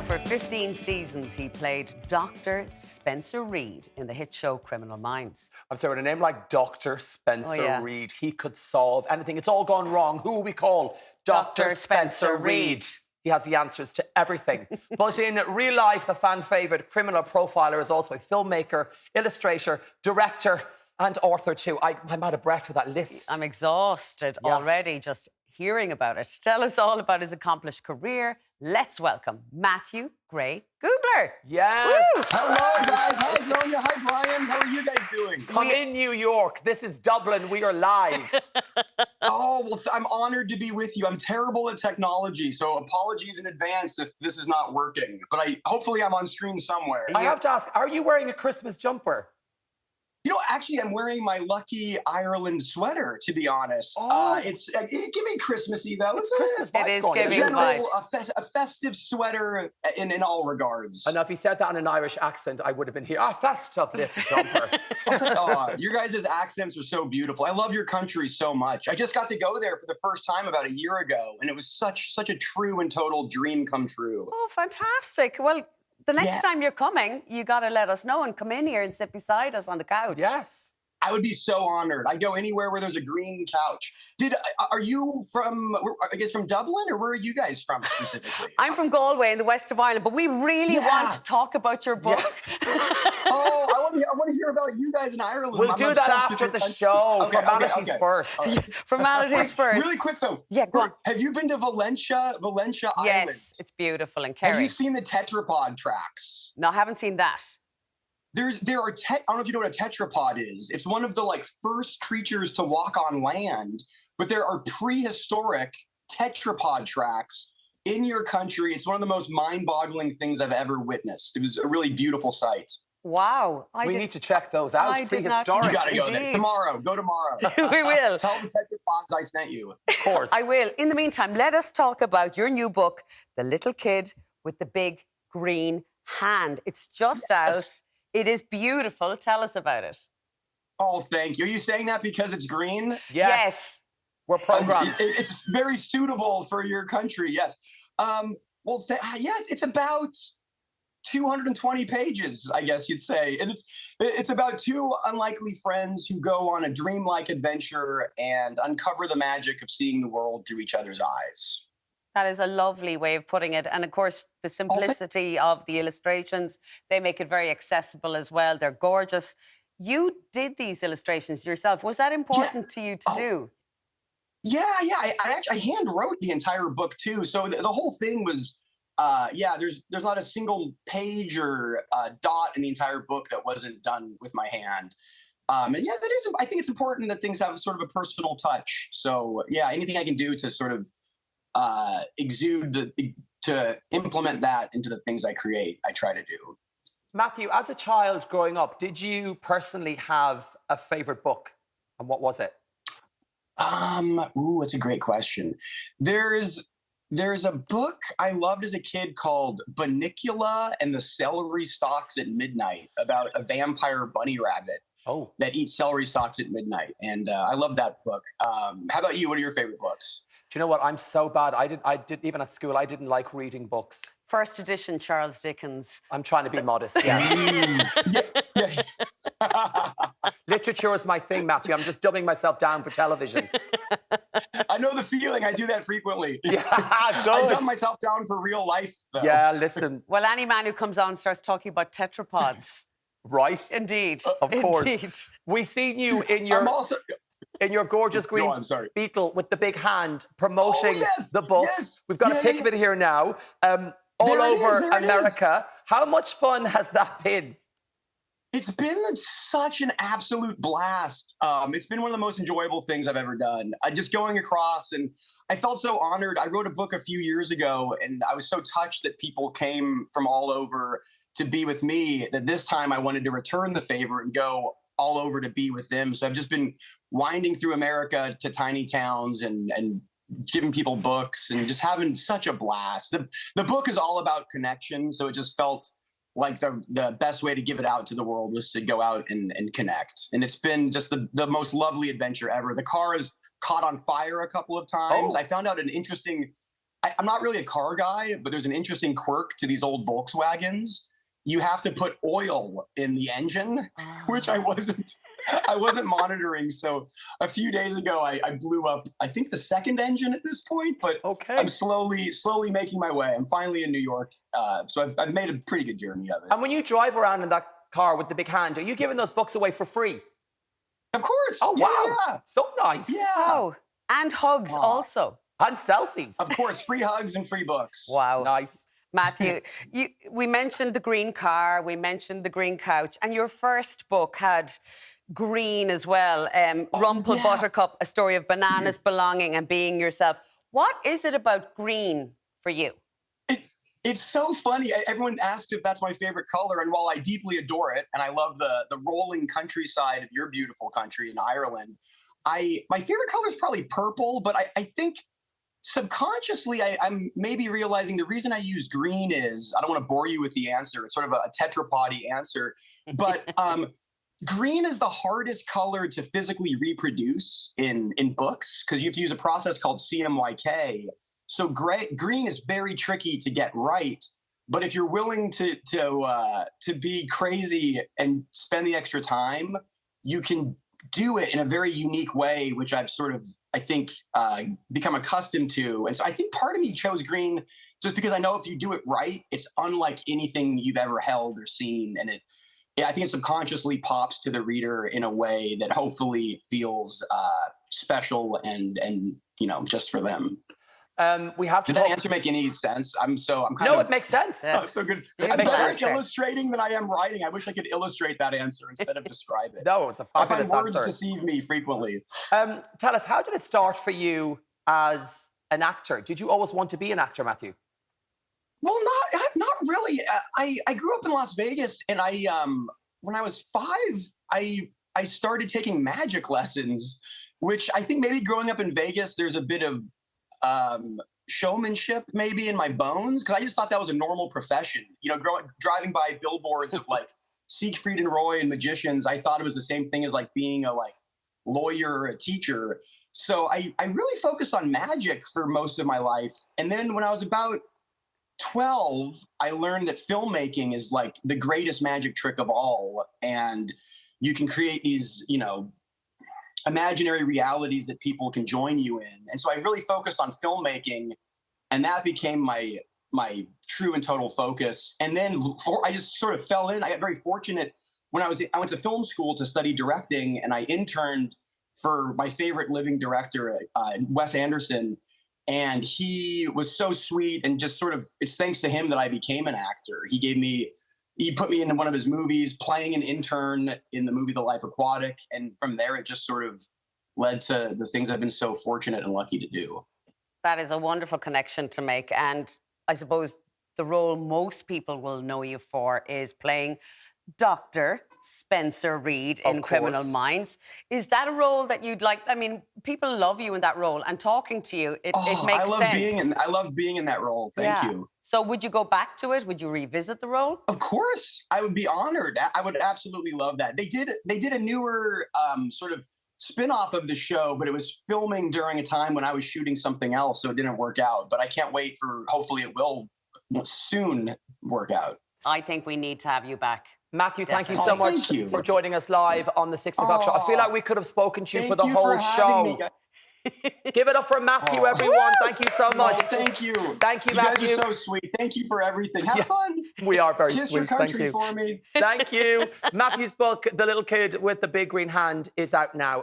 For 15 seasons, he played Dr. Spencer Reid in the hit show Criminal Minds. I'm sorry, with a name like Dr. Spencer yeah. Reid, he could solve anything. It's all gone wrong. Who will we call? Dr. Spencer Reid. He has the answers to everything. But in real life, the fan favourite criminal profiler is also a filmmaker, illustrator, director, and author too. I'm out of breath with that list. I'm exhausted already just hearing about it. Tell us all about his accomplished career. Let's welcome Matthew Gray Gubler. Yes. Woo! Hello, guys. Hi, Bronya. Hi, Brian. How are you guys doing? Come in New York. This is Dublin. We are live. Oh, well, I'm honored to be with you. I'm terrible at technology, so apologies in advance if this is not working. But hopefully I'm on screen somewhere. I have to ask, are you wearing a Christmas jumper? You know, actually, I'm wearing my Lucky Ireland sweater, to be honest. It's give me Christmassy, though. It's Christmas vibes. It is going on. giving vibes. A festive sweater in all regards. And if he said that in an Irish accent, I would have been here. Festive little jumper. Your guys' accents are so beautiful. I love your country so much. I just got to go there for the first time about a year ago, and it was such a true and total dream come true. Oh, fantastic. Well, the next time you're coming, you got to let us know and come in here and sit beside us on the couch. Yes. I would be so honored. I go anywhere where there's a green couch. Are you from, I guess, from Dublin, or where are you guys from specifically? I'm from Galway in the west of Ireland, but we really want to talk about your book. Yes. I want to hear about you guys in Ireland. We'll do that after the show. Formalities first. Formalities first. Really quick, though. Yeah, go on. Have you been to Valencia Island? Yes, it's beautiful and Kerry. Have you seen the tetrapod tracks? No, I haven't seen that. There are I don't know if you know what a tetrapod is. It's one of the first creatures to walk on land, but there are prehistoric tetrapod tracks in your country. It's one of the most mind-boggling things I've ever witnessed. It was a really beautiful sight. Wow. We need to check those out. Prehistoric. You got to go there. Go tomorrow. We will. Tell the tetrapods I sent you. Of course. I will. In the meantime, let us talk about your new book, The Little Kid with the Big Green Hand. It's just out. It is beautiful. Tell us about it. Oh, thank you. Are you saying that because it's green? Yes. We're programmed. It's very suitable for your country, yes. It's about 220 pages, I guess you'd say. And it's about two unlikely friends who go on a dreamlike adventure and uncover the magic of seeing the world through each other's eyes. That is a lovely way of putting it. And of course, the simplicity of the illustrations, they make it very accessible as well. They're gorgeous. You did these illustrations yourself. Was that important to you to do? Yeah. I hand wrote the entire book too. So the whole thing was, there's not a single page or dot in the entire book that wasn't done with my hand. I think it's important that things have sort of a personal touch. So yeah, anything I can do to sort of to implement that into the things I create, I try to do. Matthew, as a child growing up, did you personally have a favorite book? And what was it? That's a great question. There's a book I loved as a kid called Bunnicula and the Celery Stalks at Midnight, about a vampire bunny rabbit that eats celery stalks at midnight. And I love that book. How about you? What are your favorite books? Do you know what? I'm so bad. I did even at school, I didn't like reading books. First edition Charles Dickens. I'm trying to be modest, yes. Literature is my thing, Matthew. I'm just dumbing myself down for television. I know the feeling. I do that frequently. Yeah, good. I dumb myself down for real life, though. Yeah, listen. Well, any man who comes on starts talking about tetrapods. Right? Indeed. Of course. Indeed. We seen you in your gorgeous green beetle with the big hand promoting the book. Yes. We've got a pic of it here now. All over America. How much fun has that been? It's been such an absolute blast. It's been one of the most enjoyable things I've ever done. Just going across, and I felt so honored. I wrote a book a few years ago, and I was so touched that people came from all over to be with me, that this time I wanted to return the favor and go all over to be with them. So I've just been winding through America to tiny towns and giving people books and just having such a blast. The book is all about connection, so it just felt like the best way to give it out to the world was to go out and connect. And it's been just the most lovely adventure ever. The car has caught on fire a couple of times. I found out an interesting I'm not really a car guy, but there's an interesting quirk to these old Volkswagens. You have to put oil in the engine, which I wasn't monitoring. So a few days ago, I blew up, I think, the second engine at this point, but Okay. I'm slowly making my way. I'm finally in New York. So I've made a pretty good journey of it. And when you drive around in that car with the big hand, are you giving those books away for free? Of course. Oh, Yeah, wow. yeah. So nice. Yeah. Oh, and hugs Aw. also. And selfies. Of course, free hugs and free books. Wow. Nice. Matthew, we mentioned the green car, we mentioned the green couch, and your first book had green as well. Rumple yeah. Buttercup, a story of bananas, belonging, and being yourself. What is it about green for you? It's so funny. Everyone asks if that's my favorite color, and while I deeply adore it, and I love the rolling countryside of your beautiful country in Ireland, my favorite color is probably purple. But I think subconsciously I'm maybe realizing the reason I use green is, I don't want to bore you with the answer. It's sort of a tetrapody answer, but green is the hardest color to physically reproduce in books because you have to use a process called CMYK. So green is very tricky to get right. But if you're willing to be crazy and spend the extra time, you can do it in a very unique way, which I've sort of, I think, become accustomed to. And so I think part of me chose green just because I know if you do it right, it's unlike anything you've ever held or seen. And I think it subconsciously pops to the reader in a way that hopefully feels special and just for them. We have to Did that answer make any sense? I'm kind No, of... it makes sense. Yeah. so good. It I'm makes better at sense. illustrating than I am writing. I wish I could illustrate that answer instead of describe it. No, it's a I find fabulous words answer. deceive me frequently. Tell us, how did it start for you as an actor? Did you always want to be an actor, Matthew? Well, not really. I grew up in Las Vegas, and when I was 5, I started taking magic lessons, which I think maybe growing up in Vegas, there's a bit of showmanship maybe in my bones, because I just thought that was a normal profession. Driving by billboards of like Siegfried and Roy and magicians, I thought it was the same thing as like being a lawyer or a teacher. So I really focused on magic for most of my life. And then when I was about 12, I learned that filmmaking is like the greatest magic trick of all. And you can create these, imaginary realities that people can join you in. And so I really focused on filmmaking, and that became my true and total focus. And then I just sort of fell in. I got very fortunate when I went to film school to study directing, and I interned for my favorite living director, Wes Anderson. And he was so sweet, and just sort of, it's thanks to him that I became an actor. He put me into one of his movies, playing an intern in the movie The Life Aquatic. And from there, it just sort of led to the things I've been so fortunate and lucky to do. That is a wonderful connection to make. And I suppose the role most people will know you for is playing Dr. Spencer Reid in Criminal Minds. Is that a role that you'd like? I mean, people love you in that role, and talking to you, it makes sense. I love being in that role. Thank you. So would you go back to it? Would you revisit the role? Of course, I would be honored. I would absolutely love that. They did a newer sort of spin-off of the show, but it was filming during a time when I was shooting something else, so it didn't work out. But I can't wait hopefully it will soon work out. I think we need to have you back. Matthew, thank you so Definitely. much Thank you. for joining us live on the 6 o'clock show. I feel like we could have spoken to you for the whole show. Give it up for Matthew, everyone. Thank you so much. Thank you. Thank you, Matthew. You guys are so sweet. Thank you for everything. Have fun. We are very Kiss sweet. your Thank country you. for me. Thank you. Matthew's book, The Little Kid with the Big Green Hand, is out now.